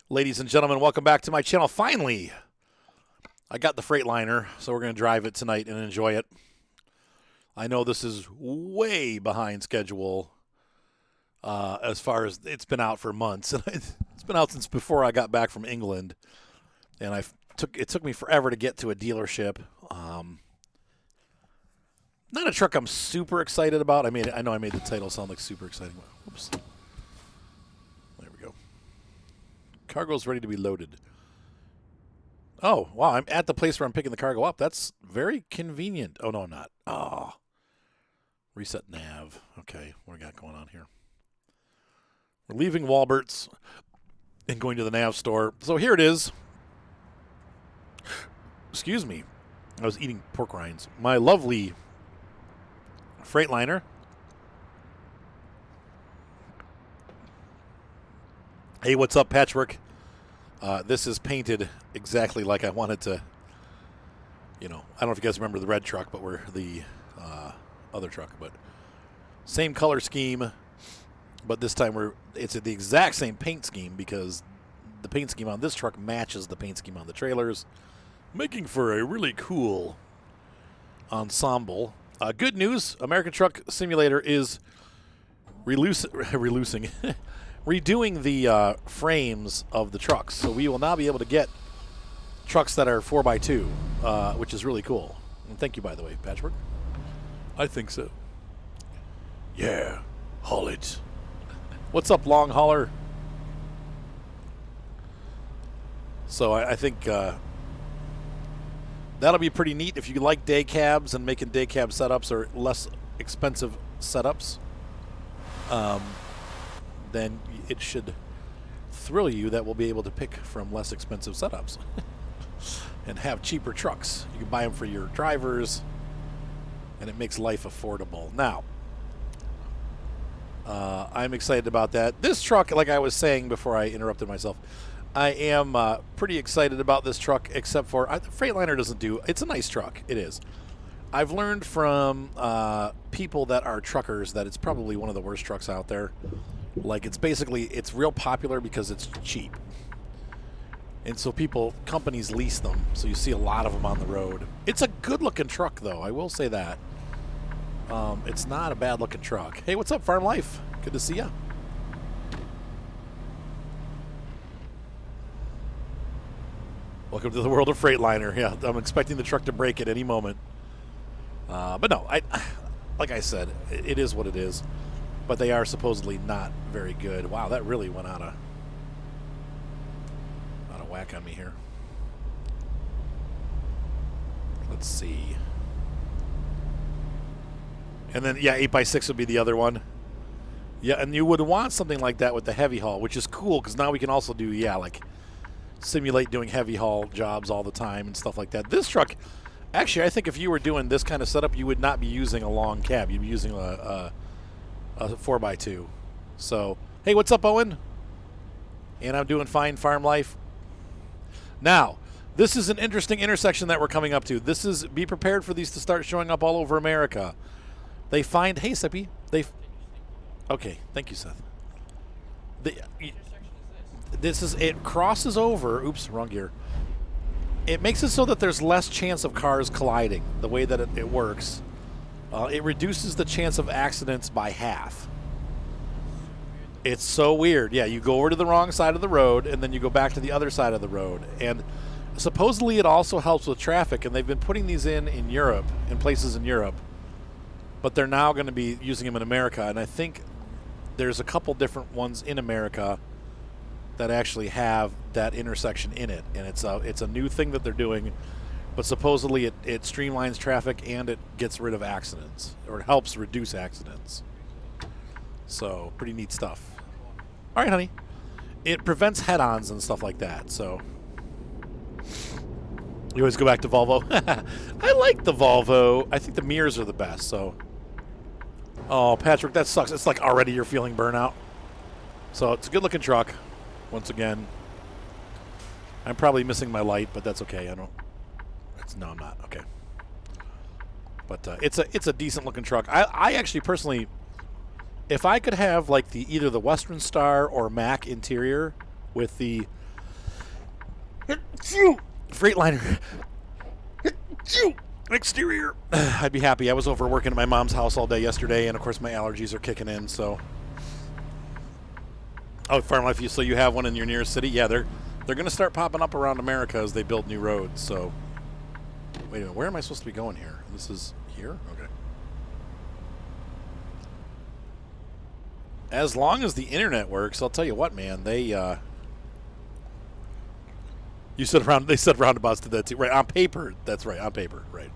Ladies and gentlemen, welcome back to my channel. Finally, I got the Freightliner, so we're going to drive it tonight and enjoy it. I know this is way behind schedule as far as it's been out for months. It's been out since before I got back from England, and it took me forever to get to a dealership. Not a truck I'm super excited about. I know I made the title sound like super exciting. Oops. There we go. Cargo's ready to be loaded. Oh, wow. I'm at the place where I'm picking the cargo up. That's very convenient. Oh, no, I'm not. Oh. Reset nav. Okay, what do we got going on here? We're leaving Walbert's and going to the nav store. So here it is. Excuse me. I was eating pork rinds. My lovely Freightliner. Hey, what's up, Patchwork? This is painted exactly like I wanted to. I don't know if you guys remember the red truck, but we're the other truck. But same color scheme, but this time it's the exact same paint scheme because the paint scheme on this truck matches the paint scheme on the trailers, making for a really cool ensemble. Good news, American Truck Simulator is redoing the frames of the trucks. So we will now be able to get trucks that are 4x2, which is really cool. And thank you, by the way, Patchwork. I think so. Yeah, haul it. What's up, long hauler? So I think that'll be pretty neat if you like day cabs and making day cab setups or less expensive setups. Then it should thrill you that we'll be able to pick from less expensive setups and have cheaper trucks. You can buy them for your drivers, and it makes life affordable. Now, I'm excited about that. This truck, like I was saying before I interrupted myself, I am pretty excited about this truck, except for Freightliner doesn't do. It's a nice truck. It is. I've learned from people that are truckers that it's probably one of the worst trucks out there. Like, it's real popular because it's cheap. And so companies lease them, so you see a lot of them on the road. It's a good-looking truck, though, I will say that. It's not a bad-looking truck. Hey, what's up, Farm Life? Good to see ya. Welcome to the world of Freightliner. Yeah, I'm expecting the truck to break at any moment. But no, like I said, it is what it is. But they are supposedly not very good. Wow, that really went out of whack on me here. Let's see. And then, yeah, 8x6 would be the other one. Yeah, and you would want something like that with the heavy haul, which is cool because now we can also do, like simulate doing heavy haul jobs all the time and stuff like that. This truck, actually, I think if you were doing this kind of setup, you would not be using a long cab. You'd be using a 4x2. So, hey, what's up, Owen? And I'm doing fine, Farm Life. Now, this is an interesting intersection that we're coming up to. Be prepared for these to start showing up all over America. Hey, Sippy. Okay, thank you, Seth. It crosses over, oops, wrong gear. It makes it so that there's less chance of cars colliding, the way that it works. It reduces the chance of accidents by half. It's so weird. Yeah, you go over to the wrong side of the road, and then you go back to the other side of the road. And supposedly it also helps with traffic, and they've been putting these in Europe, in places in Europe. But they're now going to be using them in America, and I think there's a couple different ones in America that actually have that intersection in it. And it's a new thing that they're doing. But supposedly it streamlines traffic and it gets rid of accidents, or it helps reduce accidents. So, pretty neat stuff. All right, honey. It prevents head-ons and stuff like that, so. You always go back to Volvo. I like the Volvo. I think the mirrors are the best, so. Oh, Patrick, that sucks. It's like already you're feeling burnout. So, it's a good-looking truck, once again. I'm probably missing my light, but that's okay. No, I'm not. Okay. But it's a decent looking truck. I actually personally, if I could have like either the Western Star or Mac interior with the Freightliner. Exterior. I'd be happy. I was over working at my mom's house all day yesterday, and of course my allergies are kicking in, so. Oh, Farm Life, so you have one in your nearest city? Yeah, they're going to start popping up around America as they build new roads, so. Wait a minute, where am I supposed to be going here? This is here? Okay. As long as the internet works, I'll tell you what, man, they they said roundabouts to that too. Right, on paper. That's right, on paper, right.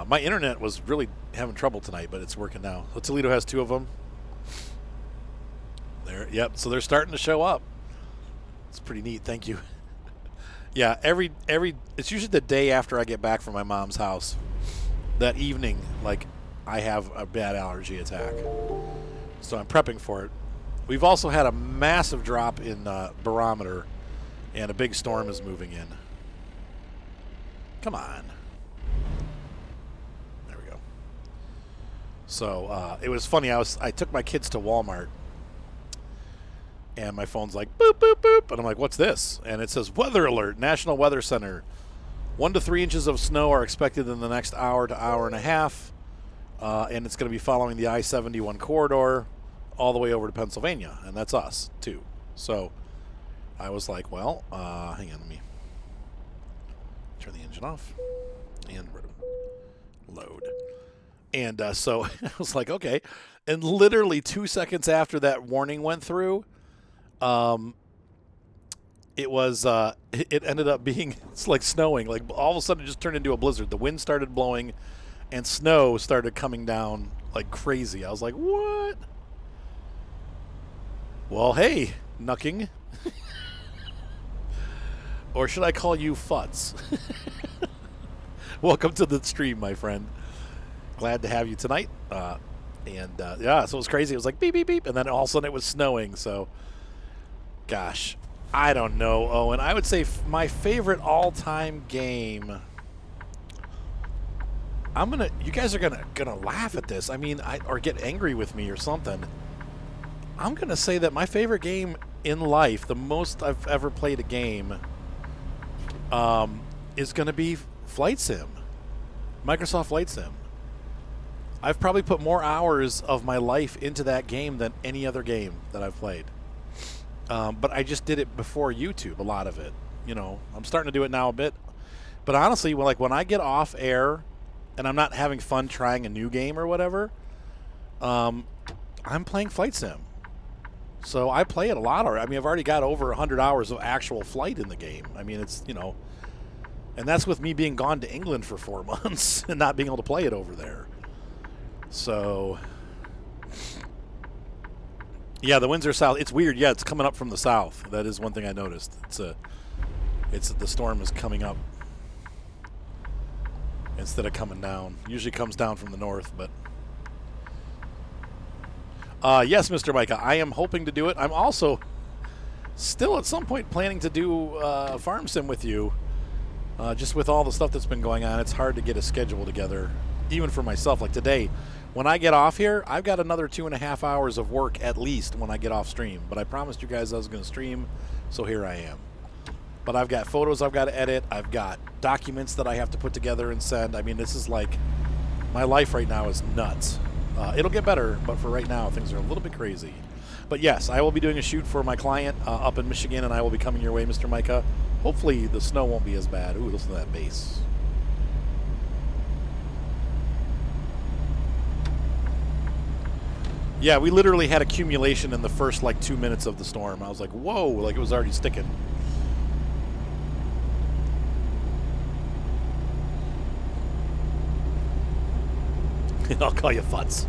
My internet was really having trouble tonight, but it's working now. So Toledo has 2 of them. There, yep, so they're starting to show up. It's pretty neat, thank you. Yeah, every it's usually the day after I get back from my mom's house. That evening, like, I have a bad allergy attack. So I'm prepping for it. We've also had a massive drop in barometer, and a big storm is moving in. Come on. There we go. So it was funny. I took my kids to Walmart, and my phone's like, boop, boop, boop. And I'm like, what's this? And it says, weather alert, National Weather Center. 1 to 3 inches of snow are expected in the next hour to hour and a half. And it's going to be following the I-71 corridor all the way over to Pennsylvania. And that's us, too. So I was like, well, hang on, let me turn the engine off and load. And so I was like, okay. And literally 2 seconds after that warning went through, it was it ended up being, it's like snowing. Like all of a sudden it just turned into a blizzard. The wind started blowing and snow started coming down like crazy. I was like, what? Well, hey, Knucking. Or should I call you Futz? Welcome to the stream, my friend. Glad to have you tonight. Yeah, so it was crazy. It was like beep, beep, beep. And then all of a sudden it was snowing. So, gosh, I don't know, Owen. I would say my favorite all-time game. You guys are gonna laugh at this. I mean, or get angry with me or something. I'm gonna say that my favorite game in life, the most I've ever played a game, is gonna be Flight Sim, Microsoft Flight Sim. I've probably put more hours of my life into that game than any other game that I've played. But I just did it before YouTube, a lot of it. You know, I'm starting to do it now a bit. But honestly, when I get off air and I'm not having fun trying a new game or whatever, I'm playing Flight Sim. So I play it a lot. I mean, I've already got over 100 hours of actual flight in the game. I mean, it's, you know, and that's with me being gone to England for 4 months and not being able to play it over there. So, yeah, the winds are south. It's weird. Yeah, it's coming up from the south. That is one thing I noticed. The storm is coming up instead of coming down. Usually comes down from the north, but yes, Mr. Micah, I am hoping to do it. I'm also still at some point planning to do Farm Sim with you. Just with all the stuff that's been going on, it's hard to get a schedule together, even for myself. Like today, when I get off here, I've got another 2.5 hours of work at least when I get off stream. But I promised you guys I was going to stream, so here I am. But I've got photos I've got to edit. I've got documents that I have to put together and send. I mean, this is like, my life right now is nuts. It'll get better, but for right now, things are a little bit crazy. But yes, I will be doing a shoot for my client up in Michigan, and I will be coming your way, Mr. Micah. Hopefully the snow won't be as bad. Ooh, listen to that bass. Yeah, we literally had accumulation in the first, 2 minutes of the storm. I was like, whoa, like it was already sticking. I'll call you Futz.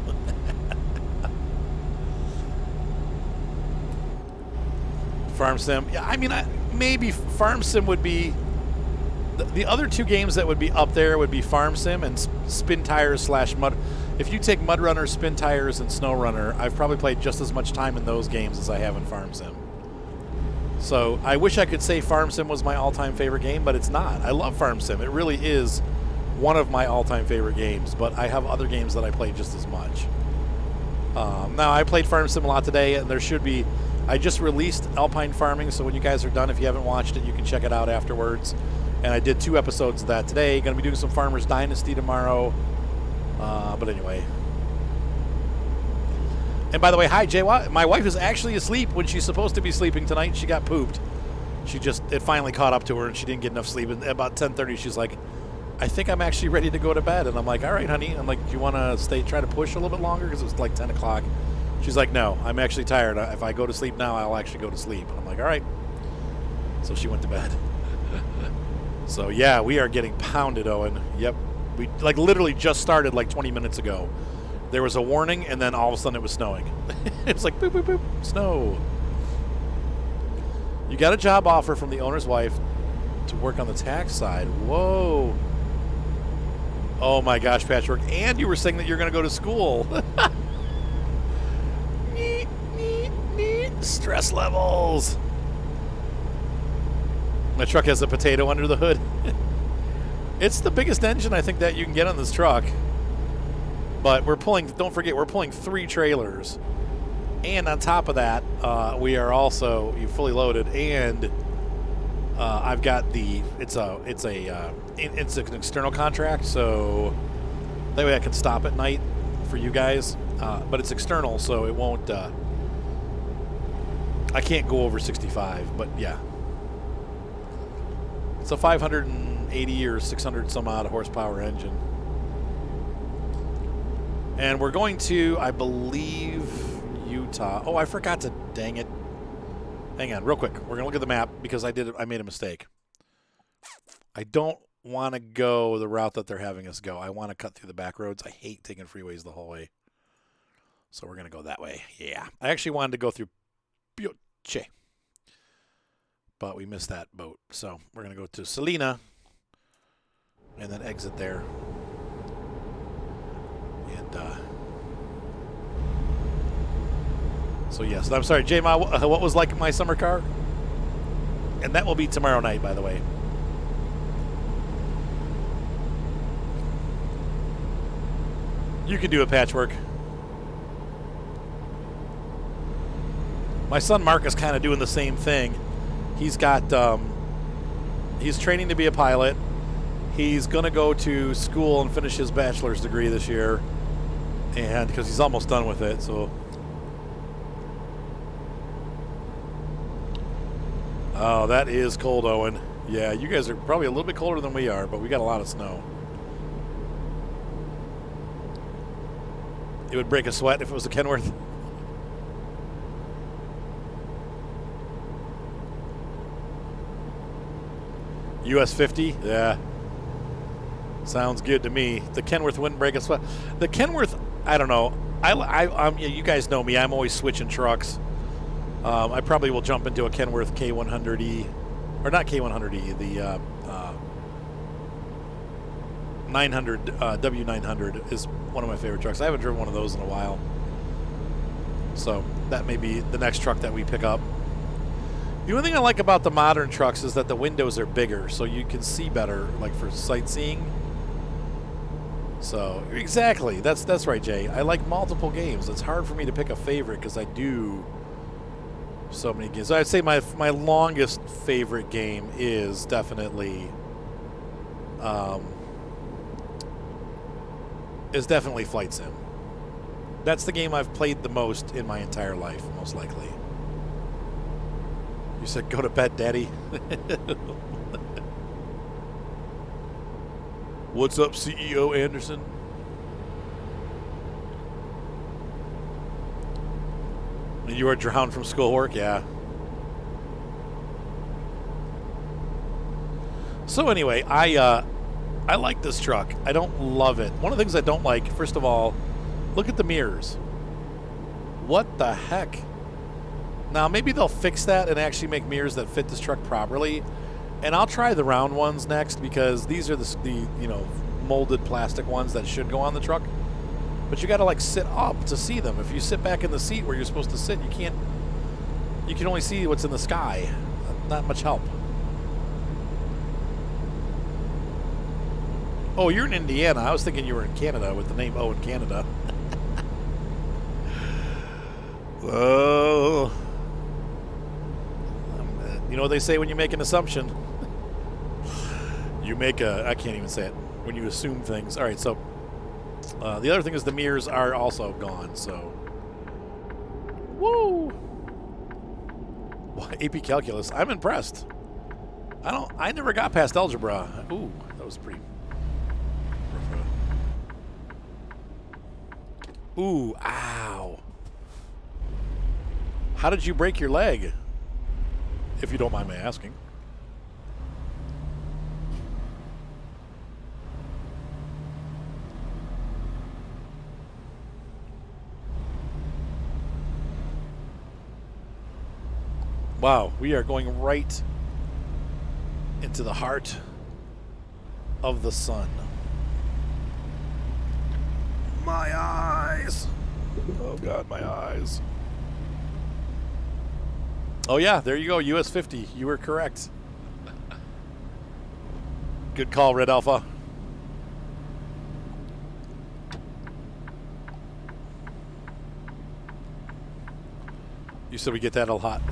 Farm Sim. Yeah, I mean, maybe Farm Sim would be... The other two games that would be up there would be Farm Sim and Spin Tires / Mud. If you take Mud Runner, Spin Tires, and Snow Runner, I've probably played just as much time in those games as I have in Farm Sim. So I wish I could say Farm Sim was my all-time favorite game, but it's not. I love Farm Sim. It really is one of my all-time favorite games, but I have other games that I play just as much. Now, I played Farm Sim a lot today, and there should be I just released Alpine Farming, so when you guys are done, if you haven't watched it, you can check it out afterwards. And I did 2 episodes of that today. Going to be doing some Farmers Dynasty tomorrow. But anyway. And by the way, hi, Jay. My wife is actually asleep when she's supposed to be sleeping tonight. She got pooped. It finally caught up to her, and she didn't get enough sleep. And about 10:30, she's like, I think I'm actually ready to go to bed. And I'm like, all right, honey. I'm like, do you want to try to push a little bit longer? Because it's like 10 o'clock. She's like, no, I'm actually tired. If I go to sleep now, I'll actually go to sleep. And I'm like, all right. So she went to bed. So, yeah, we are getting pounded, Owen. Yep. We literally just started 20 minutes ago. There was a warning, and then all of a sudden it was snowing. It was like, boop, boop, boop, snow. You got a job offer from the owner's wife to work on the tax side. Whoa. Oh, my gosh, Patchwork. And you were saying that you're going to go to school. Neat. Stress levels. My truck has a potato under the hood. It's the biggest engine I think that you can get on this truck. But don't forget, we're pulling 3 trailers. And on top of that, we are also fully loaded. And I've got it's an external contract, so that way I can stop at night for you guys. But it's external, so it won't, I can't go over 65, but yeah. It's a 580 or 600 some odd horsepower engine. And we're going to, I believe, Utah. Oh, I forgot to, dang it. Hang on, real quick. We're going to look at the map because I made a mistake. I don't want to go the route that they're having us go. I want to cut through the back roads. I hate taking freeways the whole way. So we're going to go that way. Yeah. I actually wanted to go through Pioche. But we missed that boat. So we're going to go to Salina and then exit there. And so yes, I'm sorry, J-Ma, what was like my summer car? And that will be tomorrow night, by the way. You can do a Patchwork. My son Mark is kind of doing the same thing. He's got, he's training to be a pilot. He's going to go to school and finish his bachelor's degree this year. And because he's almost done with it, so. Oh, that is cold, Owen. Yeah, you guys are probably a little bit colder than we are, but we got a lot of snow. It would break a sweat if it was a Kenworth. US 50? Yeah. Sounds good to me. The Kenworth wouldn't break a sweat. The Kenworth, I don't know. You guys know me. I'm always switching trucks. I probably will jump into a Kenworth K100E. Or not K100E. The 900, W900 is one of my favorite trucks. I haven't driven one of those in a while. So that may be the next truck that we pick up. The only thing I like about the modern trucks is that the windows are bigger, so you can see better, like for sightseeing. So, exactly. That's right, Jay. I like multiple games. It's hard for me to pick a favorite because I do so many games. So I'd say my longest favorite game is definitely Flight Sim. That's the game I've played the most in my entire life, most likely. You said go to bed, Daddy. What's up, CEO Anderson? You are drowned from schoolwork? Yeah. So anyway, I like this truck. I don't love it. One of the things I don't like, first of all, look at the mirrors. What the heck? Now, maybe they'll fix that and actually make mirrors that fit this truck properly. And I'll try the round ones next because these are the molded plastic ones that should go on the truck. But you got to like sit up to see them. If you sit back in the seat where you're supposed to sit, you can only see what's in the sky. Not much help. Oh, you're in Indiana. I was thinking you were in Canada with the name O in Canada. Oh. You know what they say when you make an assumption? You make a... I can't even say it. When you assume things. All right, so... the other thing is the mirrors are also gone, so... Woo! AP Calculus. I'm impressed. I never got past algebra. Ooh, that was pretty... Ooh, ow. How did you break your leg? If you don't mind me asking. Wow, we are going right into the heart of the sun. My eyes. Oh God, my eyes. Oh yeah, there you go, US 50. You were correct. Good call, Red Alpha. You said we get that a lot.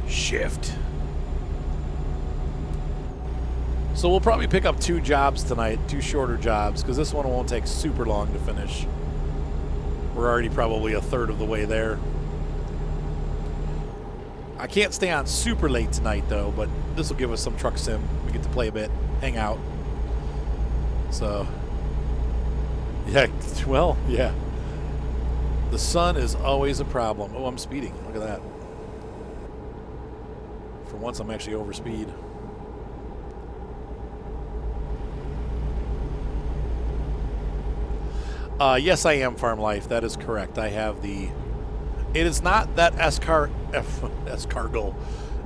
Shift. So we'll probably pick up 2 jobs tonight, 2 shorter jobs, because this one won't take super long to finish. We're already probably a third of the way there. I can't stay on super late tonight, though, but this will give us some truck sim. We get to play a bit, hang out. So, yeah, well, yeah. The sun is always a problem. Oh, I'm speeding. Look at that. For once, I'm actually over speed. Yes, I am Farm Life. That is correct. I have the... It is not that Escargo.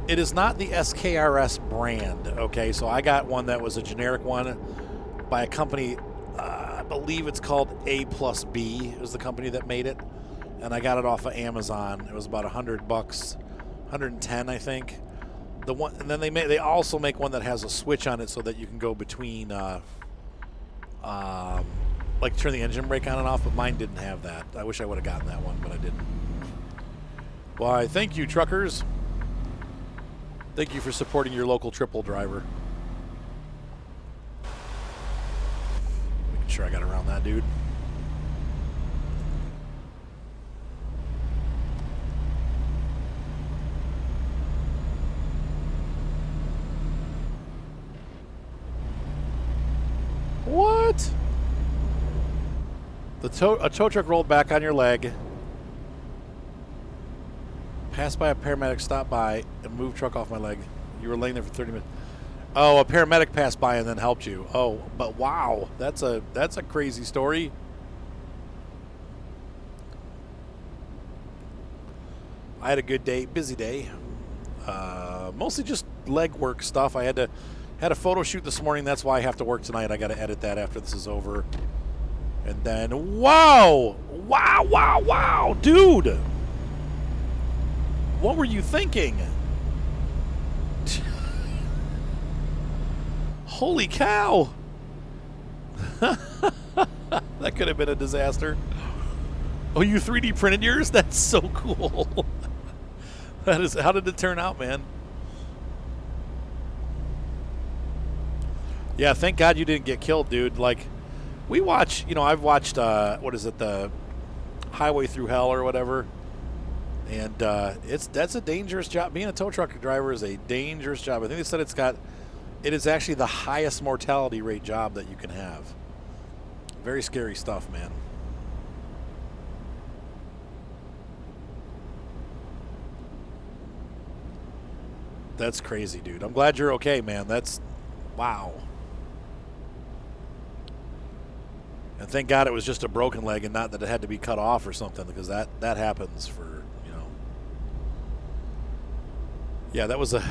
It is not the SKRS brand, okay? So I got one that was a generic one by a company, I believe it's called A+B is the company that made it. And I got it off of Amazon. It was about $100, 110, I think. The one, and then they also make one that has a switch on it so that you can go between, like turn the engine brake on and off, but mine didn't have that. I wish I would have gotten that one, but I didn't. Why, thank you, truckers. Thank you for supporting your local triple driver. Making sure I got around that dude. What? A tow truck rolled back on your leg. Passed by a paramedic, stopped by, and moved truck off my leg. You were laying there for 30 minutes. Oh, a paramedic passed by and then helped you. Oh, but wow, that's a crazy story. I had a good day, busy day. Mostly just leg work stuff. I had a photo shoot this morning. That's why I have to work tonight. I got to edit that after this is over. And then, wow, dude. What were you thinking? Holy cow. That could have been a disaster. Oh, you 3D printed yours? That's so cool. That is, how did it turn out, man? Yeah, thank God you didn't get killed, dude. Like, we watch, you know, I've watched, what is it, the Highway Through Hell or whatever. And that's a dangerous job. Being a tow truck driver is a dangerous job. I think they said it is actually the highest mortality rate job that you can have. Very scary stuff, man. That's crazy, dude. I'm glad you're okay, man. That's, wow. And thank God it was just a broken leg and not that it had to be cut off or something, because that happens for, you know. Yeah, that was a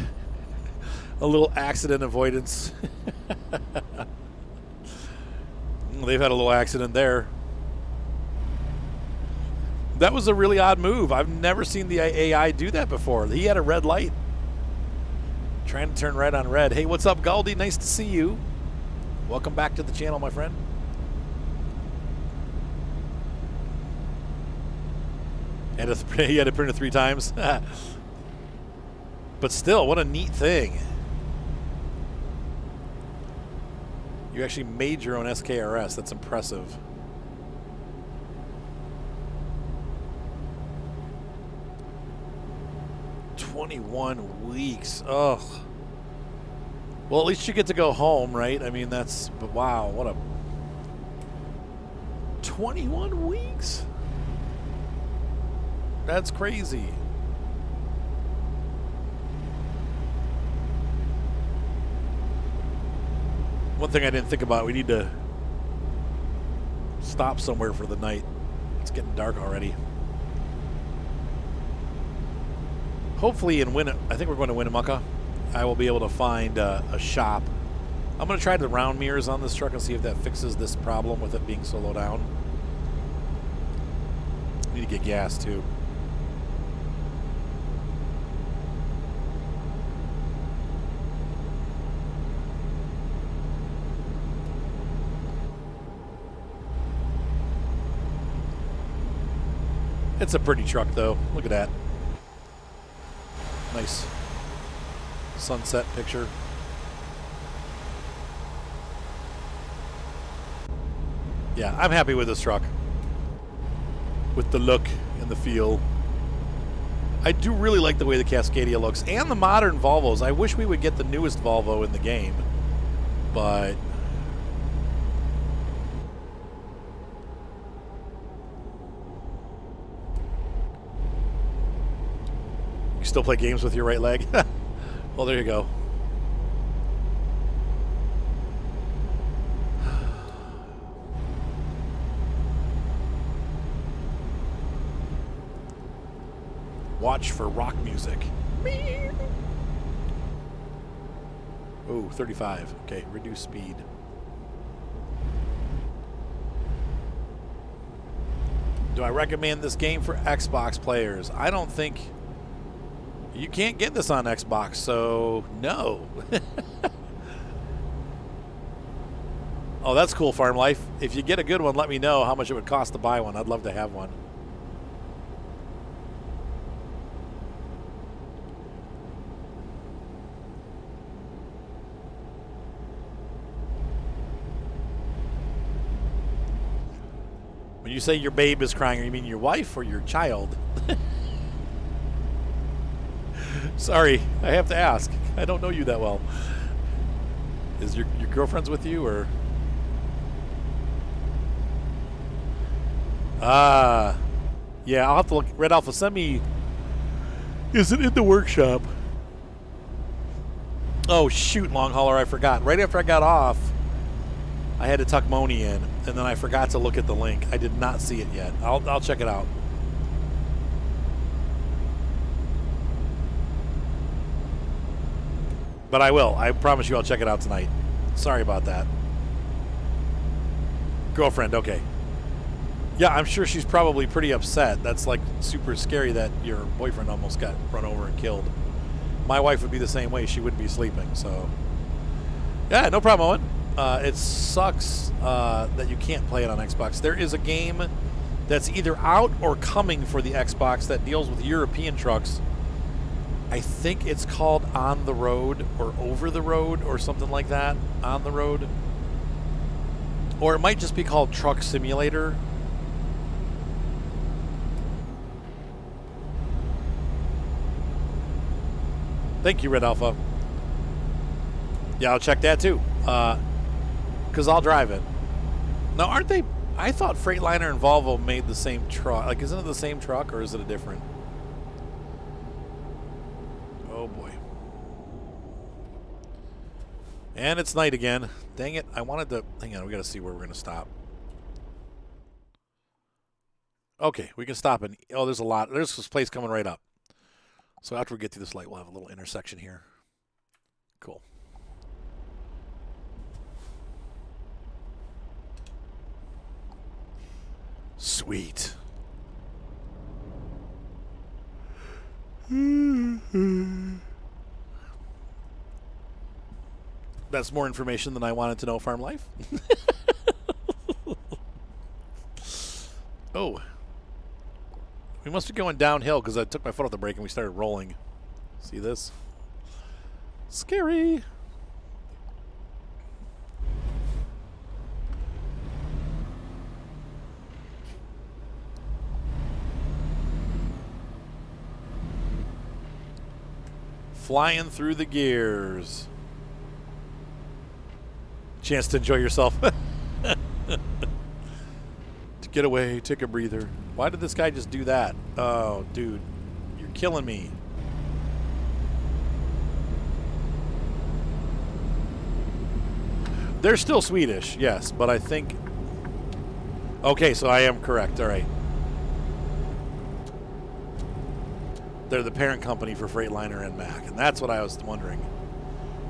little accident avoidance. They've had a little accident there. That was a really odd move. I've never seen the AI do that before. He had a red light Trying to turn red on red. Hey, what's up, Galdi? Nice to see you. Welcome back to the channel, my friend. And he had to print it 3 times. But still, what a neat thing. You actually made your own SKRS. That's impressive. "21 weeks. Ugh. Well, at least you get to go home, right? I mean, that's... But wow, what a... 21 weeks? That's crazy. One thing I didn't think about, we need to stop somewhere for the night. It's getting dark already. Hopefully in I think we're going to Winnemucca. I will be able to find a shop. I'm going to try the round mirrors on this truck and see if that fixes this problem with it being so low down. Need to get gas too. It's a pretty truck though. Look at that. Nice sunset picture. Yeah, I'm happy with this truck. With the look and the feel. I do really like the way the Cascadia looks and the modern Volvos. I wish we would get the newest Volvo in the game, but you still play games with your right leg? Well, there you go. Watch for rock music. Oh, 35. Okay, reduce speed. Do I recommend this game for Xbox players? I don't think... You can't get this on Xbox, so no. Oh, that's cool, Farm Life. If you get a good one, let me know how much it would cost to buy one. I'd love to have one. When you say your babe is crying, you mean your wife or your child? Sorry, I have to ask. I don't know you that well. Is your girlfriend's with you, or? Yeah, I'll have to look. Red Alpha, send me. Is it in the workshop? Oh shoot, long hauler, I forgot. Right after I got off, I had to tuck Moni in, and then I forgot to look at the link. I did not see it yet. I'll check it out. But I will. I promise you I'll check it out tonight. Sorry about that. Girlfriend, okay. Yeah, I'm sure she's probably pretty upset. That's like super scary that your boyfriend almost got run over and killed. My wife would be the same way. She wouldn't be sleeping, so. Yeah, no problem, Owen. It sucks that you can't play it on Xbox. There is a game that's either out or coming for the Xbox that deals with European trucks. I think it's called On the Road or Over the Road or something like that. On the Road. Or it might just be called Truck Simulator. Thank you, Red Alpha. Yeah, I'll check that too. Because I'll drive it. Now, aren't they... I thought Freightliner and Volvo made the same truck. Like, isn't it the same truck or is it a different... Oh boy. And it's night again. Dang it. I wanted to... Hang on, we got to see where we're going to stop. Okay, we can stop and... Oh, there's a lot. There's this place coming right up. So after we get through this light, we'll have a little intersection here. Cool. Sweet. That's more information than I wanted to know, Farm Life. Oh. We must be going downhill because I took my foot off the brake and we started rolling. See this? Scary. Flying through the gears. Chance to enjoy yourself. To get away, take a breather. Why did this guy just do that? Oh, dude. You're killing me. They're still Swedish, yes, but I think... Okay, so I am correct. All right. They're the parent company for Freightliner and Mack, and that's what I was wondering.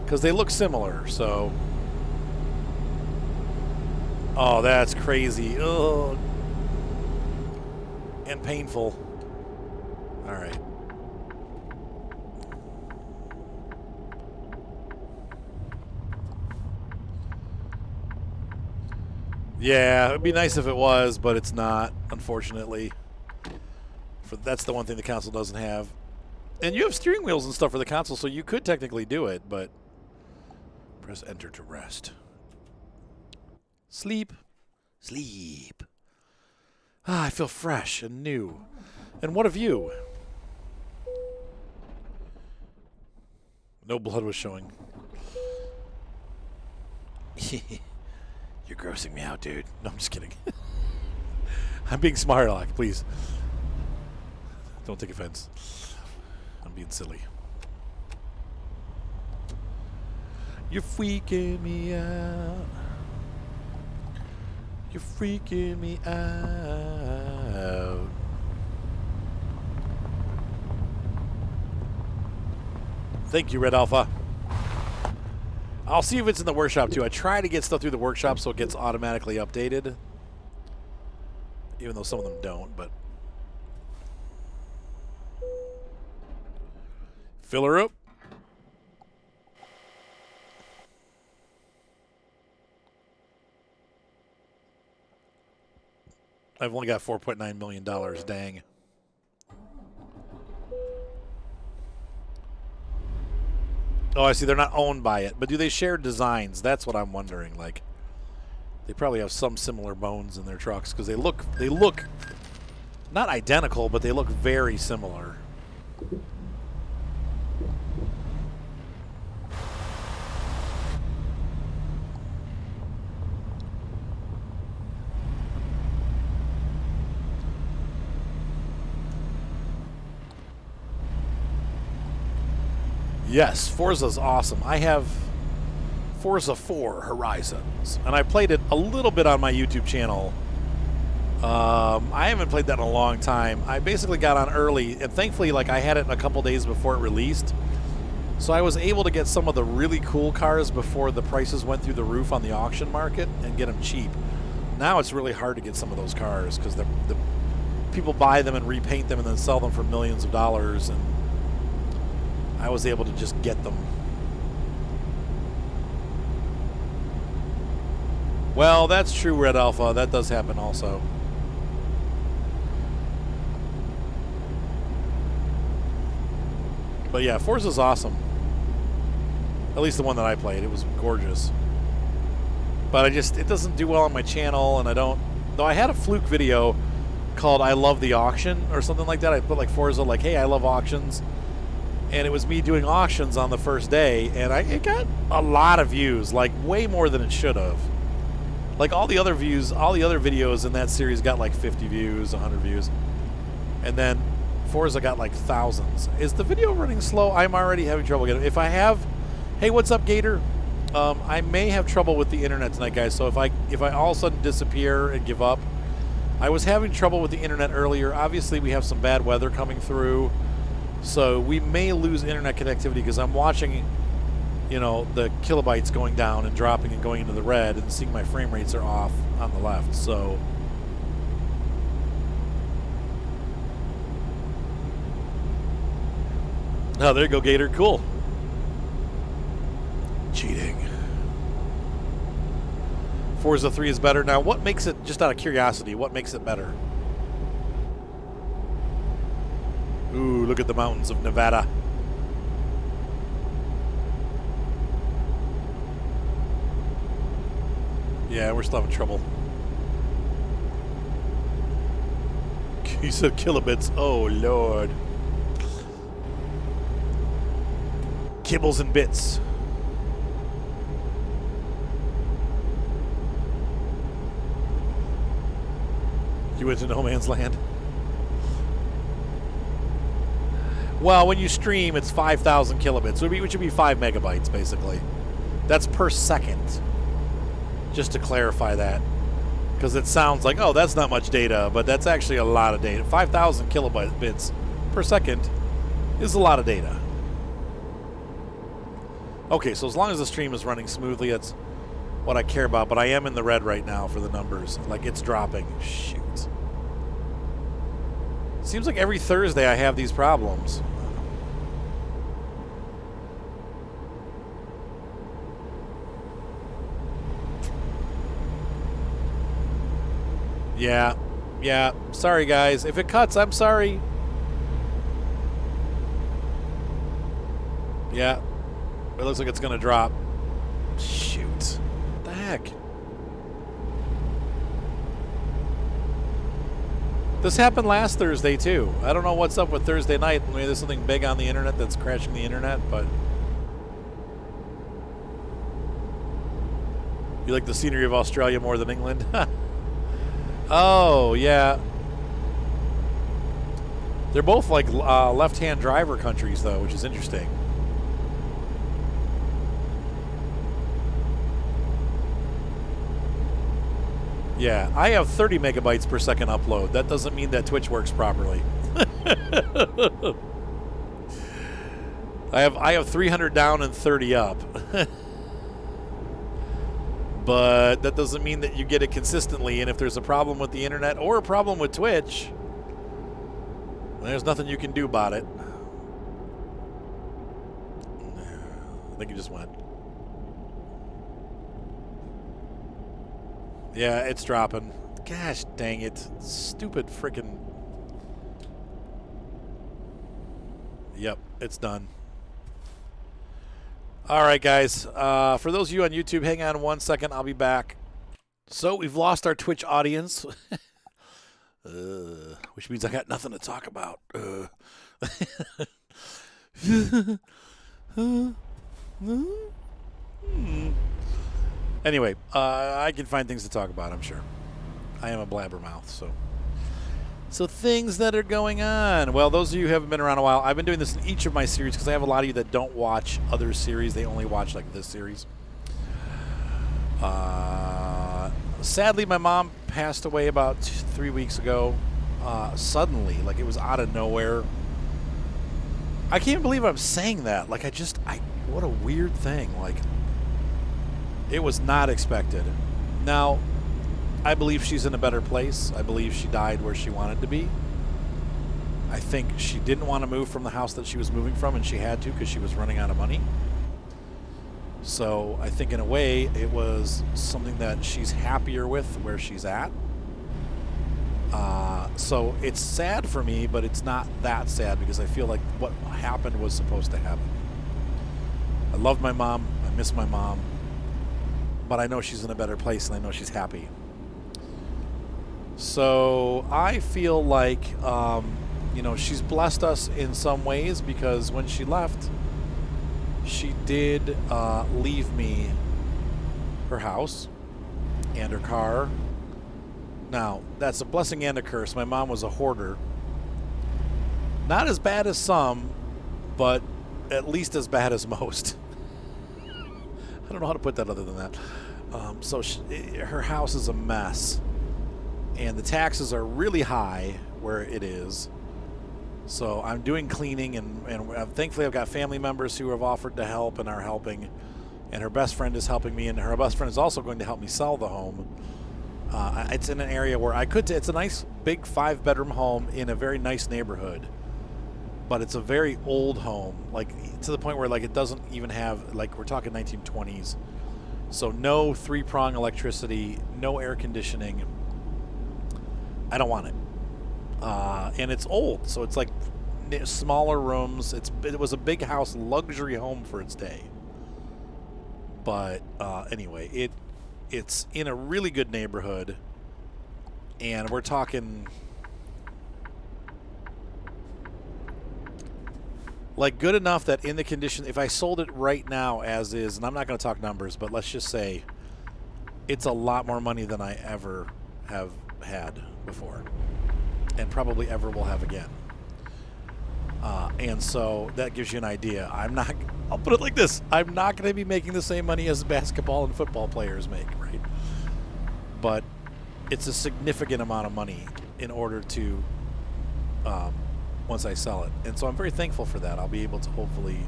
Because they look similar, so... Oh, that's crazy. Ugh. And painful. All right. Yeah, it'd be nice if it was, but it's not, unfortunately. That's the one thing the console doesn't have. And you have steering wheels and stuff for the console, so you could technically do it, but press enter to rest. Sleep. Sleep. Ah, I feel fresh and new. And what of you? No blood was showing. You're grossing me out, dude. No, I'm just kidding. I'm being smart, Alec, please. Don't take offense. I'm being silly. You're freaking me out. You're freaking me out. Thank you, Red Alpha. I'll see if it's in the workshop, too. I try to get stuff through the workshop so it gets automatically updated. Even though some of them don't, but... Fill her up. I've only got $4.9 million. Dang. Oh, I see. They're not owned by it. But do they share designs? That's what I'm wondering. Like, they probably have some similar bones in their trucks because they look not identical, but they look very similar. Yes, Forza's awesome. I have Forza 4 Horizons, and I played it a little bit on my YouTube channel. I haven't played that in a long time. I basically got on early, and thankfully, like, I had it a couple days before it released. So I was able to get some of the really cool cars before the prices went through the roof on the auction market and get them cheap. Now it's really hard to get some of those cars because the people buy them and repaint them and then sell them for millions of dollars, and I was able to just get them. Well, that's true, Red Alpha. That does happen also. But yeah, Forza's awesome. At least the one that I played. It was gorgeous. But it doesn't do well on my channel, and I don't... Though I had a fluke video called I Love the Auction or something like that. I put like Forza, like, hey, I love auctions. And it was me doing auctions on the first day, and it got a lot of views, like way more than it should have. Like all the other videos in that series got like 50 views, 100 views. And then Forza got like thousands. Is the video running slow? I'm already having trouble getting it. If I have... Hey, what's up, Gator? I may have trouble with the internet tonight, guys, so if I all of a sudden disappear and give up... I was having trouble with the internet earlier. Obviously, we have some bad weather coming through. So we may lose internet connectivity because I'm watching, you know, the kilobytes going down and dropping and going into the red and seeing my frame rates are off on the left. So oh, there you go, Gator. Cool. Cheating. Forza 3 is better. Now, what makes it, just out of curiosity, what makes it better? Ooh, look at the mountains of Nevada. Yeah, we're still having trouble. He said kilobits. Oh, Lord. Kibbles and bits. You went to No Man's Land? Well, when you stream, it's 5,000 kilobits, which would be 5 megabytes, basically. That's per second. Just to clarify that. Because it sounds like, oh, that's not much data, but that's actually a lot of data. 5,000 kilobits per second is a lot of data. Okay, so as long as the stream is running smoothly, that's what I care about. But I am in the red right now for the numbers. Like, it's dropping. Shoot. Seems like every Thursday I have these problems. Yeah. Sorry, guys. If it cuts, I'm sorry. Yeah. It looks like it's going to drop. Shoot. What the heck? This happened last Thursday, too. I don't know what's up with Thursday night. Maybe there's something big on the internet that's crashing the internet, but... You like the scenery of Australia more than England? Oh, yeah. They're both like left-hand driver countries, though, which is interesting. Yeah, I have 30 megabytes per second upload. That doesn't mean that Twitch works properly. I have 300 down and 30 up. But that doesn't mean that you get it consistently, and if there's a problem with the internet or a problem with Twitch, there's nothing you can do about it. I think it just went. Yeah, it's dropping. Gosh dang it. Stupid frickin'. Yep, it's done. All right, guys. For those of you on YouTube, hang on 1 second. I'll be back. So we've lost our Twitch audience, which means I got nothing to talk about. Anyway, I can find things to talk about, I'm sure. I am a blabbermouth, so. So things that are going on. Well, those of you who haven't been around a while, I've been doing this in each of my series because I have a lot of you that don't watch other series. They only watch like this series. Sadly, my mom passed away about 3 weeks ago. Suddenly, like it was out of nowhere. I can't believe I'm saying that. Like what a weird thing. Like it was not expected. Now, I believe she's in a better place. I believe she died where she wanted to be. I think she didn't want to move from the house that she was moving from, and she had to because she was running out of money. So I think in a way it was something that she's happier with where she's at. So it's sad for me, but it's not that sad because I feel like what happened was supposed to happen. I love my mom. I miss my mom. But I know she's in a better place, and I know she's happy. So I feel like, she's blessed us in some ways because when she left, she did leave me her house and her car. Now, that's a blessing and a curse. My mom was a hoarder. Not as bad as some, but at least as bad as most. I don't know how to put that other than that. Her house is a mess. And the taxes are really high where it is. So I'm doing cleaning, and thankfully I've got family members who have offered to help and are helping. And her best friend is helping me, and her best friend is also going to help me sell the home. It's in an area where it's a nice big 5-bedroom home in a very nice neighborhood. But it's a very old home, like to the point where like it doesn't even have, like we're talking 1920s. So no 3-prong electricity, no air conditioning. I don't want it. And it's old, so it's like smaller rooms. It was a big house, luxury home for its day. But anyway, it's in a really good neighborhood, and we're talking like good enough that in the condition, if I sold it right now as is, and I'm not going to talk numbers, but let's just say it's a lot more money than I ever have had before, and probably ever will have again. And so that gives you an idea. I'll put it like this. I'm not going to be making the same money as basketball and football players make, right? But it's a significant amount of money in order to, once I sell it. And so I'm very thankful for that. I'll be able to hopefully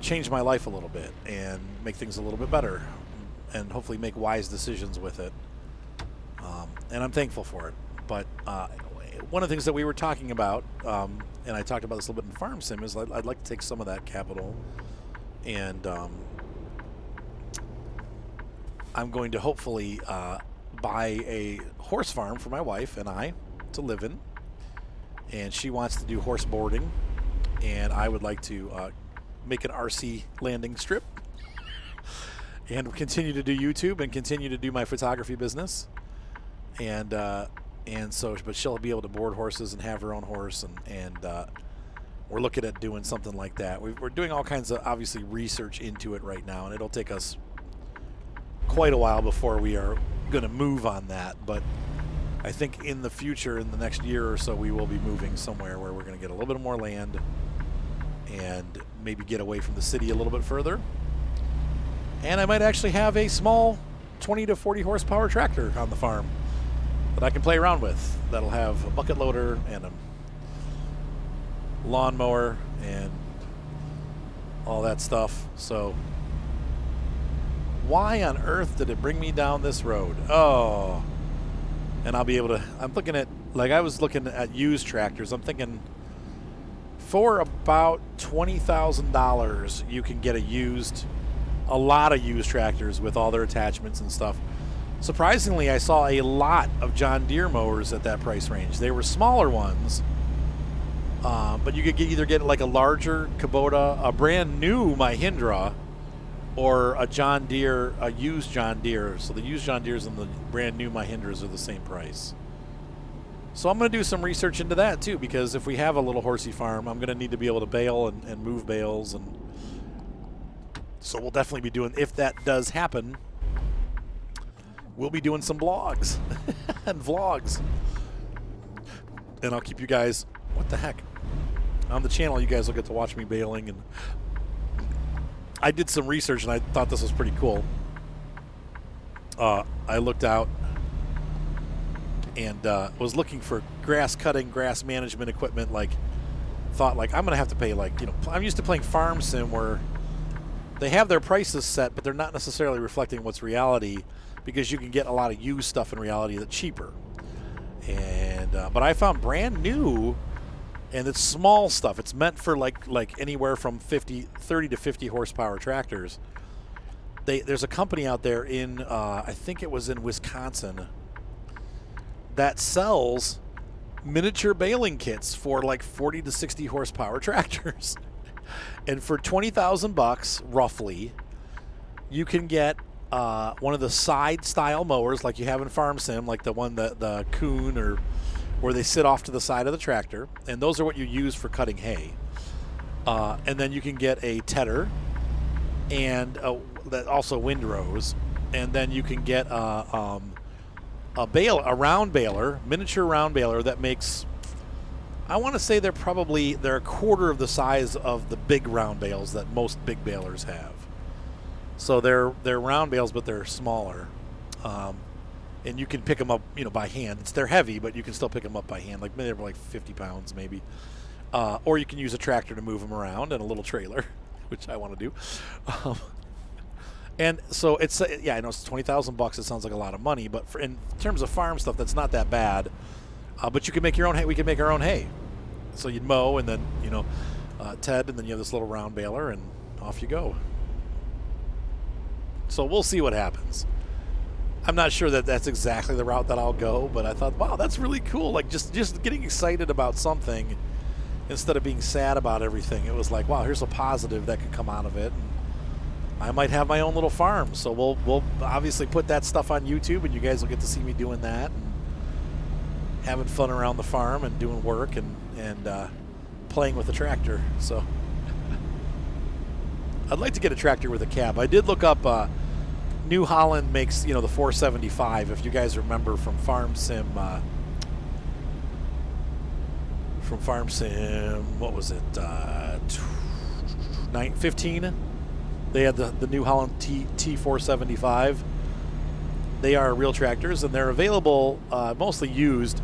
change my life a little bit and make things a little bit better and hopefully make wise decisions with it. And I'm thankful for it. But one of the things that we were talking about, and I talked about this a little bit in Farm Sim, is I'd like to take some of that capital and I'm going to hopefully buy a horse farm for my wife and I to live in. And she wants to do horse boarding, and I would like to make an RC landing strip and continue to do YouTube and continue to do my photography business. And so, but she'll be able to board horses and have her own horse, and we're looking at doing something like that. We're doing all kinds of, obviously, research into it right now, and it'll take us quite a while before we are going to move on that. But I think in the future, in the next year or so, we will be moving somewhere where we're going to get a little bit more land and maybe get away from the city a little bit further. And I might actually have a small 20 to 40 horsepower tractor on the farm that I can play around with. That'll have a bucket loader and a lawnmower and all that stuff. So why on earth did it bring me down this road? Oh, and I'll be able to, I'm looking at, like I was looking at used tractors. I'm thinking for about $20,000, you can get a lot of used tractors with all their attachments and stuff. Surprisingly, I saw a lot of John Deere mowers at that price range. They were smaller ones, but you could either get like a larger Kubota, a brand new Mahindra, or a John Deere, a used John Deere. So the used John Deeres and the brand new Mahindras are the same price. So I'm going to do some research into that too, because if we have a little horsey farm, I'm going to need to be able to bale and move bales, and so we'll definitely be doing, if that does happen, we'll be doing some blogs and vlogs. And I'll keep you guys, what the heck? On the channel, you guys will get to watch me baling. And I did some research, and I thought this was pretty cool. I looked out and was looking for grass cutting, grass management equipment. Thought I'm going to have to pay, I'm used to playing Farm Sim where they have their prices set, but they're not necessarily reflecting what's reality, because you can get a lot of used stuff in reality that's cheaper. And but I found brand new, and it's small stuff. It's meant for like anywhere from 30 to 50 horsepower tractors. There's a company out there in I think it was in Wisconsin that sells miniature baling kits for like 40 to 60 horsepower tractors. And for $20,000 roughly, you can get one of the side style mowers like you have in Farm Sim, like the one that the Coon, or where they sit off to the side of the tractor, and those are what you use for cutting hay. And then you can get a tedder and that also windrows, and then you can get a round baler, miniature round baler that makes, I want to say they're a quarter of the size of the big round bales that most big balers have. So they're round bales, but they're smaller, and you can pick them up, by hand. They're heavy, but you can still pick them up by hand. They're like 50 pounds maybe, or you can use a tractor to move them around, and a little trailer, which I want to do. And so it's I know it's $20,000. It sounds like a lot of money, but in terms of farm stuff, that's not that bad. But you can make your own hay. We can make our own hay. So you'd mow, and then Ted, and then you have this little round baler, and off you go. So we'll see what happens. I'm not sure that that's exactly the route that I'll go, but I thought, wow, that's really cool. Like just getting excited about something instead of being sad about everything. It was like, wow, here's a positive that could come out of it. And I might have my own little farm, so we'll obviously put that stuff on YouTube, and you guys will get to see me doing that and having fun around the farm and doing work and playing with the tractor. So I'd like to get a tractor with a cab. I did look up. New Holland makes, the 475. If you guys remember from Farm Sim, what was it? 15. They had the New Holland T475. They are real tractors, and they're available, mostly used,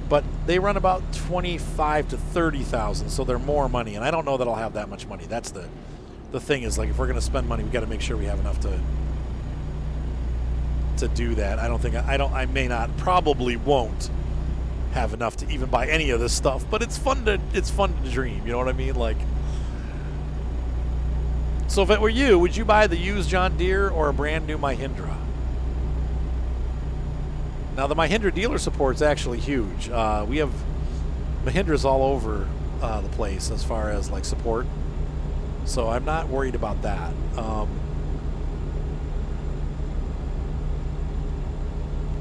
but they run about 25 to 30,000, so they're more money. And I don't know that I'll have that much money. That's the thing is, like, if we're going to spend money, we got to make sure we have enough to do that. I may not, probably won't have enough to even buy any of this stuff, but it's fun to dream, you know what I mean? Like, so if it were you, would you buy the used John Deere or a brand new Mahindra? Now the Mahindra dealer support's actually huge. We have Mahindras all over the place as far as like support, so I'm not worried about that.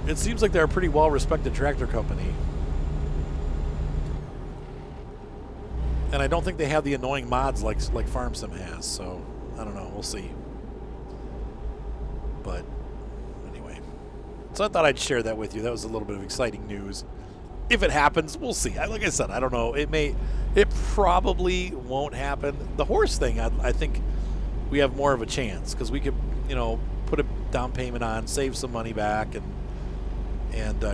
It seems like they're a pretty well-respected tractor company. And I don't think they have the annoying mods like Farm Sim has, so I don't know. We'll see. But anyway. So I thought I'd share that with you. That was a little bit of exciting news. If it happens, we'll see. Like I said, I don't know. It probably won't happen. The horse thing, I think we have more of a chance because we could, put a down payment on, save some money back, and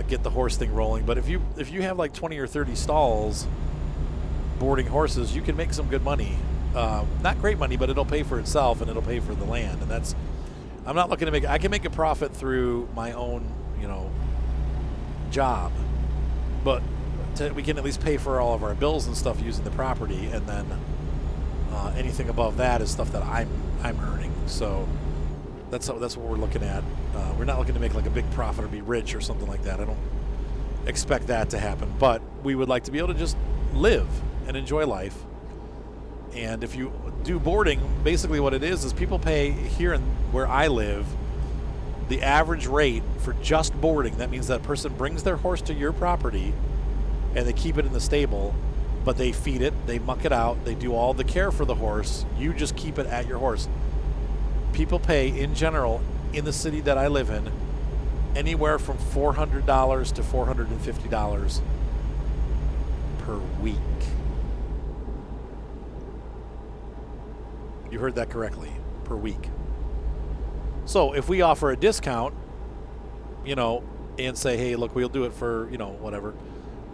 get the horse thing rolling. But if you have like 20 or 30 stalls boarding horses, you can make some good money. Not great money, but it'll pay for itself and it'll pay for the land. And that's, I'm not looking to make, I can make a profit through my own, job, but we can at least pay for all of our bills and stuff using the property. And then anything above that is stuff that I'm earning. So that's what we're looking at. We're not looking to make like a big profit or be rich or something like that. I don't expect that to happen, but we would like to be able to just live and enjoy life. And if you do boarding, basically what it is people pay here and where I live, the average rate for just boarding. That means that person brings their horse to your property and they keep it in the stable, but they feed it, they muck it out, they do all the care for the horse. You just keep it at your horse. People pay in general in the city that I live in anywhere from $400 to $450 per week. You heard that correctly, per week. So if we offer a discount, and say, hey, look, we'll do it for, whatever,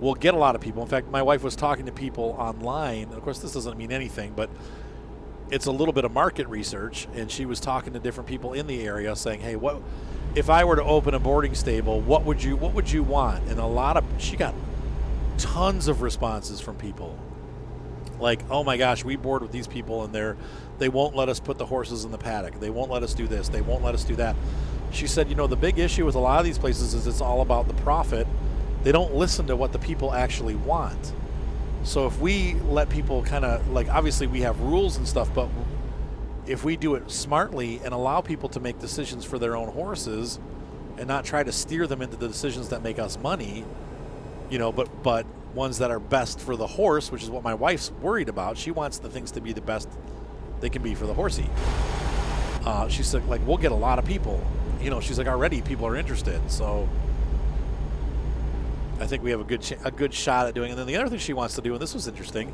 we'll get a lot of people. In fact, my wife was talking to people online. Of course, this doesn't mean anything, but it's a little bit of market research, and she was talking to different people in the area saying, hey, what if I were to open a boarding stable, what would you want? And she got tons of responses from people like, oh my gosh, we board with these people and they won't let us put the horses in the paddock, they won't let us do this, they won't let us do that. She said, the big issue with a lot of these places is it's all about the profit. They don't listen to what the people actually want. So if we let people kind of, like, obviously we have rules and stuff, but if we do it smartly and allow people to make decisions for their own horses and not try to steer them into the decisions that make us money, but ones that are best for the horse, which is what my wife's worried about. She wants the things to be the best they can be for the horsey. She said, like, we'll get a lot of people. She's like, already people are interested. So I think we have a good shot at doing it. And then the other thing she wants to do, and this was interesting,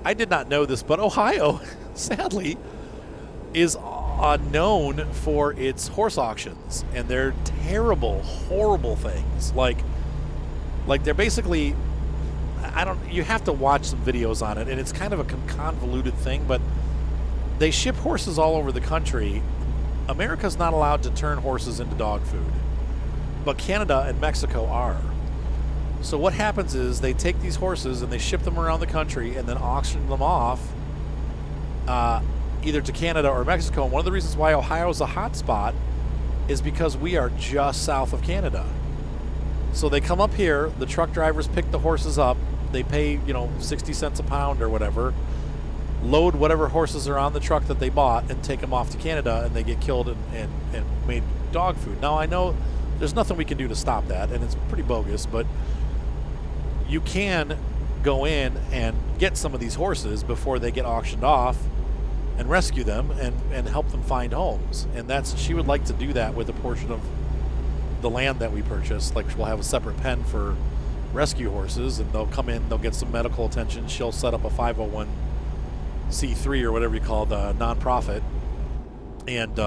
I did not know this, but Ohio, sadly, is known for its horse auctions, and they're terrible, horrible things. Like they're basically, you have to watch some videos on it, and it's kind of a convoluted thing, but they ship horses all over the country. America's not allowed to turn horses into dog food, but Canada and Mexico are. So what happens is they take these horses and they ship them around the country and then auction them off either to Canada or Mexico. And one of the reasons why Ohio is a hot spot is because we are just south of Canada. So they come up here, the truck drivers pick the horses up, they pay, 60 cents a pound or whatever, load whatever horses are on the truck that they bought and take them off to Canada, and they get killed and made dog food. Now, I know there's nothing we can do to stop that, and it's pretty bogus, but you can go in and get some of these horses before they get auctioned off and rescue them and help them find homes. And she would like to do that with a portion of the land that we purchased. Like, we'll have a separate pen for rescue horses, and they'll come in, they'll get some medical attention. She'll set up a 501c3 or whatever you call the nonprofit, and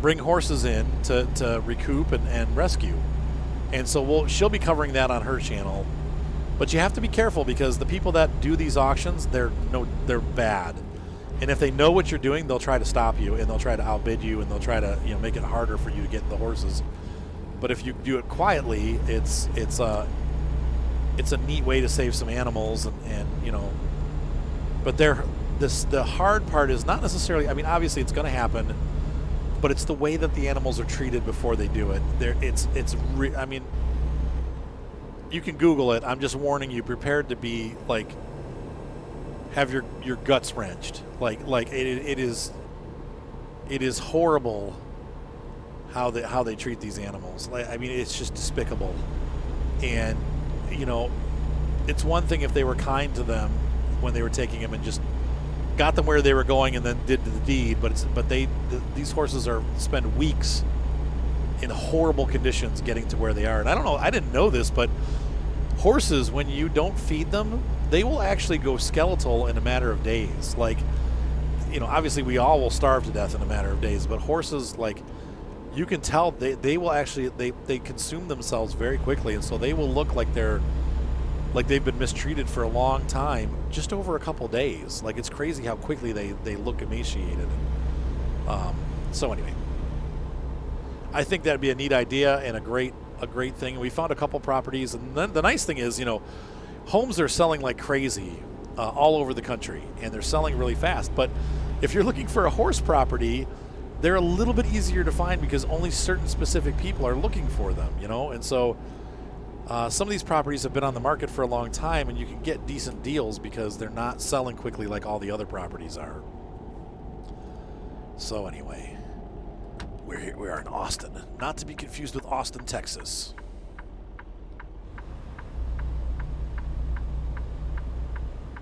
bring horses in to recoup and rescue. And so she'll be covering that on her channel. But you have to be careful, because the people that do these auctions, they're bad. And if they know what you're doing, they'll try to stop you, and they'll try to outbid you, and they'll try to make it harder for you to get the horses. But if you do it quietly, it's a neat way to save some animals, and But the hard part is not necessarily. I mean, obviously it's going to happen, but it's the way that the animals are treated before they do it. I mean, you can Google it. I'm just warning you. Prepared to be have your guts wrenched. It is horrible how they treat these animals. I mean, it's just despicable. And it's one thing if they were kind to them when they were taking them and just got them where they were going and then did the deed. But these horses spend weeks in horrible conditions getting to where they are. And I don't know. I didn't know this, but horses, when you don't feed them, they will actually go skeletal in a matter of days. Obviously we all will starve to death in a matter of days, but horses, you can tell they will actually, they consume themselves very quickly, and so they will look like they've been mistreated for a long time, just over a couple days. It's crazy how quickly they look emaciated. So anyway, I think that'd be a neat idea and a great thing. We found a couple properties, and then the nice thing is, homes are selling like crazy all over the country, and they're selling really fast. But if you're looking for a horse property, they're a little bit easier to find because only certain specific people are looking for them, And so some of these properties have been on the market for a long time, and you can get decent deals because they're not selling quickly like all the other properties are. So anyway, we are in Austin, not to be confused with Austin, Texas.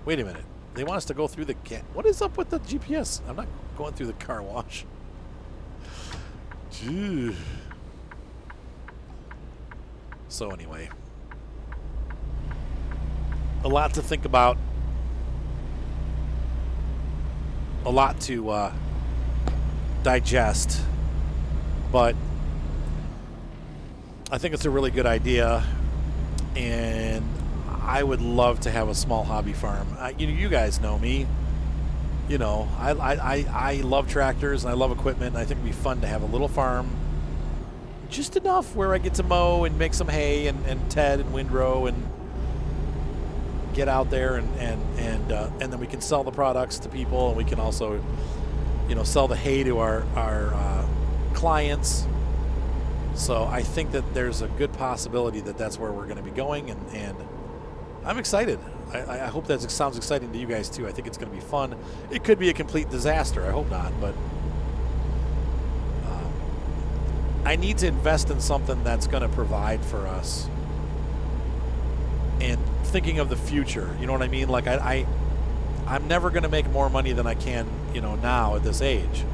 Wait a minute. They want us to go through the... What is up with the GPS? I'm not going through the car wash. Gee. So anyway. A lot to think about. A lot to digest. But I think it's a really good idea. And I would love to have a small hobby farm. You guys know me. I love tractors and I love equipment. And I think it'd be fun to have a little farm, just enough where I get to mow and make some hay and ted and windrow and get out there and then we can sell the products to people, and we can also, sell the hay to our clients. So I think that there's a good possibility that that's where we're going to be going, and I'm excited. I hope that sounds exciting to you guys too. I think it's going to be fun. It could be a complete disaster. I hope not, but I need to invest in something that's going to provide for us. And thinking of the future, you know what I mean? I'm never going to make more money than I can, now at this age.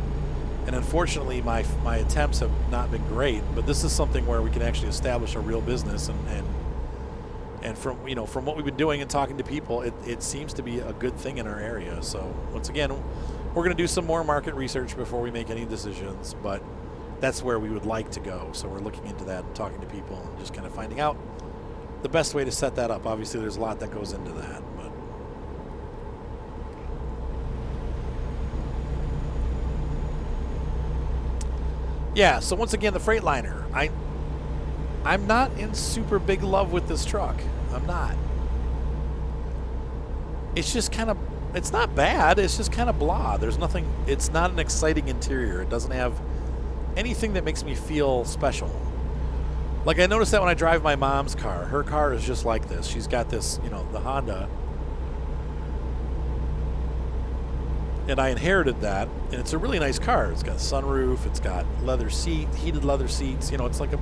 And unfortunately, my attempts have not been great. But this is something where we can actually establish a real business, and from what we've been doing and talking to people, it seems to be a good thing in our area. So once again, we're going to do some more market research before we make any decisions, but that's where we would like to go. So we're looking into that and talking to people and just kind of finding out the best way to set that up. Obviously, there's a lot that goes into that, but yeah. So once again, the Freightliner. I'm not in super big love with this truck. I'm not. It's just kind of It's not bad. It's just kind of blah. There's nothing. It's not an exciting interior. It doesn't have anything that makes me feel special. Like I noticed that when I drive my mom's car. Her car is just like this. She's got this, you know, the Honda. And I inherited that, and it's a really nice car. It's got a sunroof. It's got leather seat, heated leather seats. You know, it's like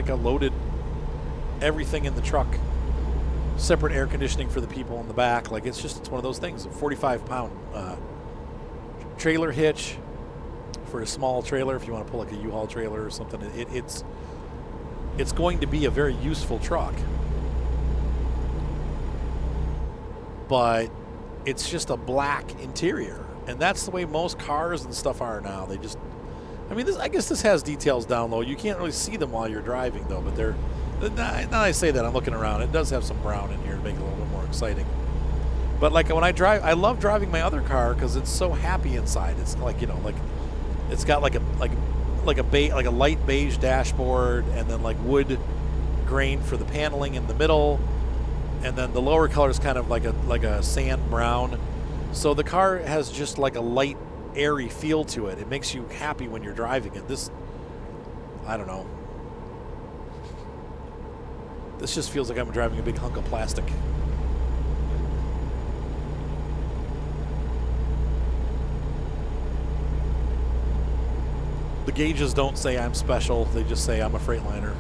a loaded everything in the truck. Separate air conditioning for the people in the back. Like it's one of those things. A 45-pound trailer hitch for a small trailer if you want to pull like a U-Haul trailer or something. It's going to be a very useful truck, but it's just a black interior, and that's the way most cars and stuff are now. They just, I mean, I guess this has details down low. You can't really see them while you're driving though, but they're. Now I say that, I'm looking around. It does have some brown in here to make it a little bit more exciting. But like when I drive, I love driving my other car because it's so happy inside. It's like, you know, like it's got like a light beige dashboard, and then like wood grain for the paneling in the middle, and then the lower color is kind of like a sand brown. So the car has just like a light, airy feel to it. It makes you happy when you're driving it. This, I don't know. This just feels like I'm driving a big hunk of plastic. The gauges don't say I'm special. They just say I'm a Freightliner.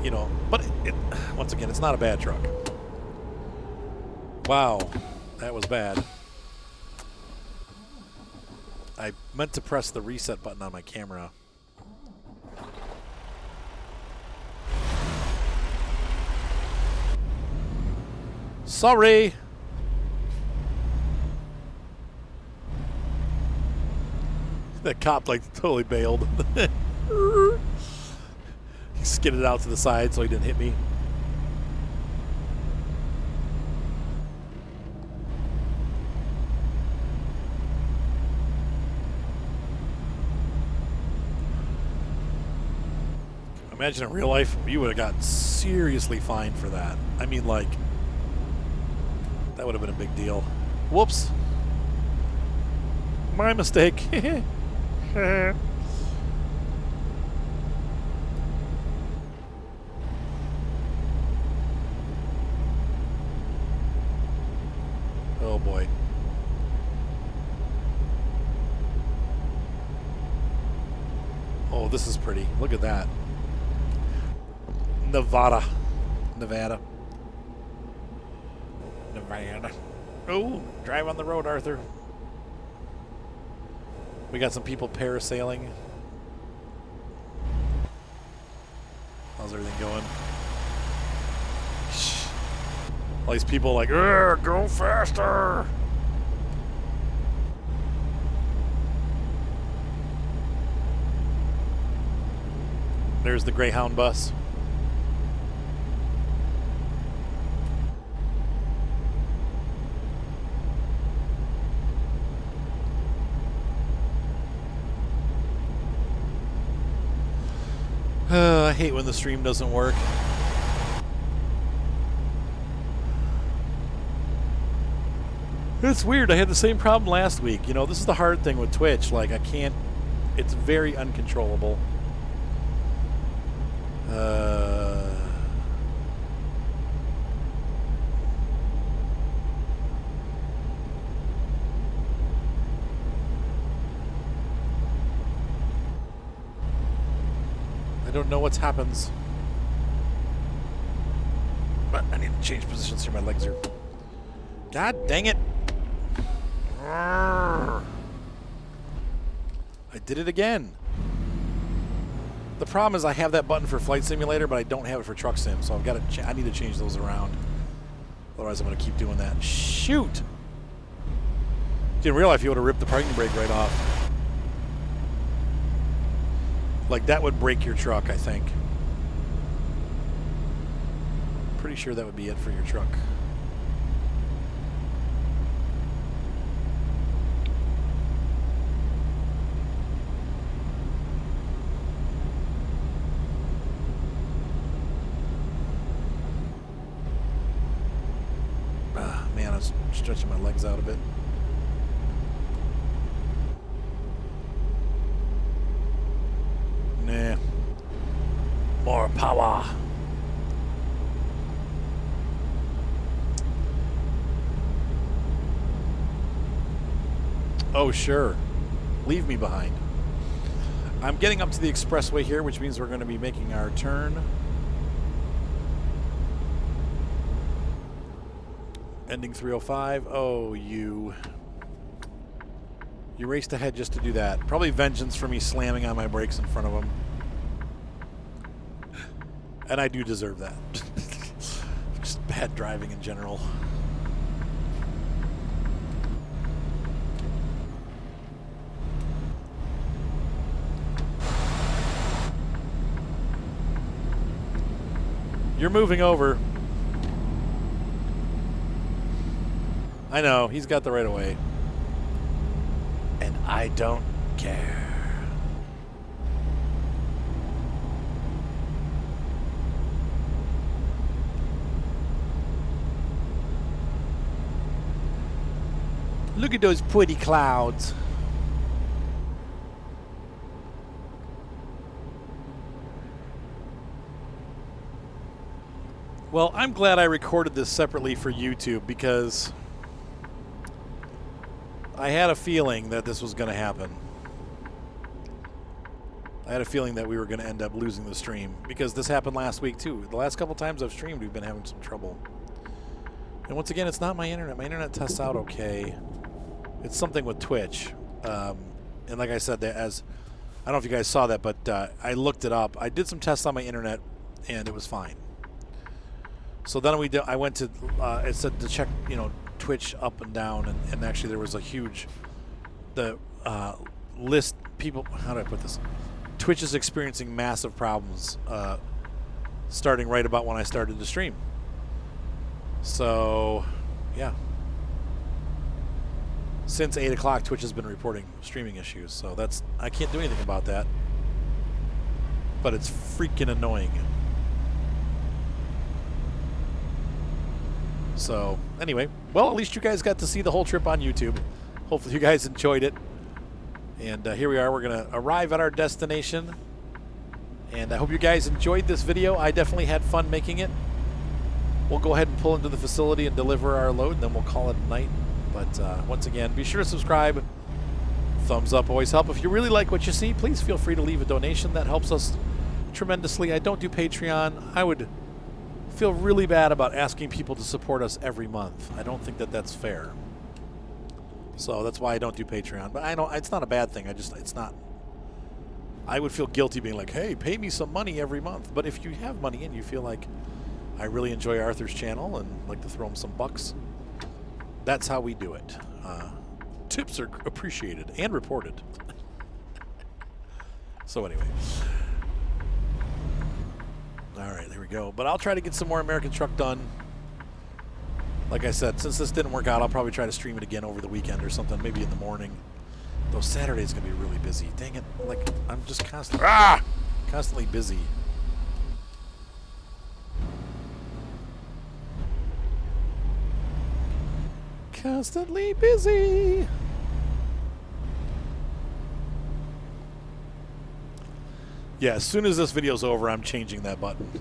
You know, but once again, it's not a bad truck. Wow, that was bad. I meant to press the reset button on my camera. Sorry. That cop like totally bailed. He skidded out to the side so he didn't hit me. Imagine in real life, you would have gotten seriously fined for that. I mean, like, that would have been a big deal. Whoops. My mistake. Oh boy. Oh, this is pretty. Look at that. Nevada. Oh, drive on the road, Arthur. We got some people parasailing. How's everything going? All these people like, go faster. There's the Greyhound bus. I hate when the stream doesn't work. It's weird. I had the same problem last week. You know, this is the hard thing with Twitch. Like, I can't... It's very uncontrollable. I don't know what happens. But I need to change positions here. My legs are... God dang it. I did it again. The problem is I have that button for Flight Simulator, but I don't have it for Truck Sim, so I've got to. I need to change those around. Otherwise, I'm going to keep doing that. Shoot! In real life, you would have ripped the parking brake right off. Like that would break your truck, I think. Pretty sure that would be it for your truck. stretching my legs out a bit. Nah. More power. Oh, sure. Leave me behind. I'm getting up to the expressway here, which means we're going to be making our turn. Ending 305. Oh, you raced ahead just to do that. Probably vengeance for me slamming on my brakes in front of him. And I do deserve that. Just bad driving in general. You're moving over. I know, he's got the right of way. And I don't care. Look at those pretty clouds. Well, I'm glad I recorded this separately for YouTube because I had a feeling that this was going to happen. I had a feeling that we were going to end up losing the stream because this happened last week too. The last couple times I've streamed, we've been having some trouble. And once again, it's not my internet. My internet tests out okay. It's something with Twitch. And like I said, I don't know if you guys saw that, but I looked it up. I did some tests on my internet, and it was fine. So then I went to, it said to check, Twitch up and down, and actually there was a huge, list, people, how do I put this? Twitch is experiencing massive problems starting right about when I started to stream. So, yeah. Since 8 o'clock, Twitch has been reporting streaming issues, so I can't do anything about that. But it's freaking annoying. So, anyway, well, at least you guys got to see the whole trip on YouTube. Hopefully you guys enjoyed it. And here we are. We're going to arrive at our destination. And I hope you guys enjoyed this video. I definitely had fun making it. We'll go ahead and pull into the facility and deliver our load, and then we'll call it a night. But once again, be sure to subscribe. Thumbs up always help. If you really like what you see, please feel free to leave a donation. That helps us tremendously. I don't do Patreon. I would feel really bad about asking people to support us every month. I don't think that that's fair. So that's why I don't do Patreon. But I know it's not a bad thing. It's not. I would feel guilty being like, hey, pay me some money every month. But if you have money and you feel like I really enjoy Arthur's channel and like to throw him some bucks, that's how we do it. Tips are appreciated and reported. So anyway. All right, there we go. But I'll try to get some more American Truck done. Like I said, since this didn't work out, I'll probably try to stream it again over the weekend or something, maybe in the morning. Though Saturday's going to be really busy. Dang it. Like, I'm just constantly busy. Constantly busy. Yeah, as soon as this video's over, I'm changing that button.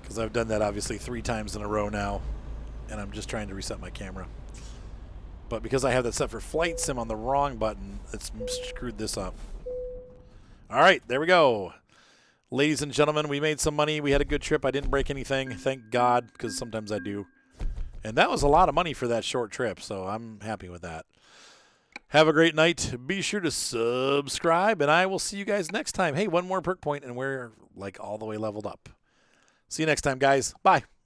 Because I've done that obviously 3 times in a row now, and I'm just trying to reset my camera. But because I have that set for flight sim on the wrong button, it's screwed this up. All right, there we go. Ladies and gentlemen, we made some money. We had a good trip. I didn't break anything, thank God, because sometimes I do. And that was a lot of money for that short trip, so I'm happy with that. Have a great night. Be sure to subscribe, and I will see you guys next time. Hey, one more perk point, and we're like all the way leveled up. See you next time, guys. Bye.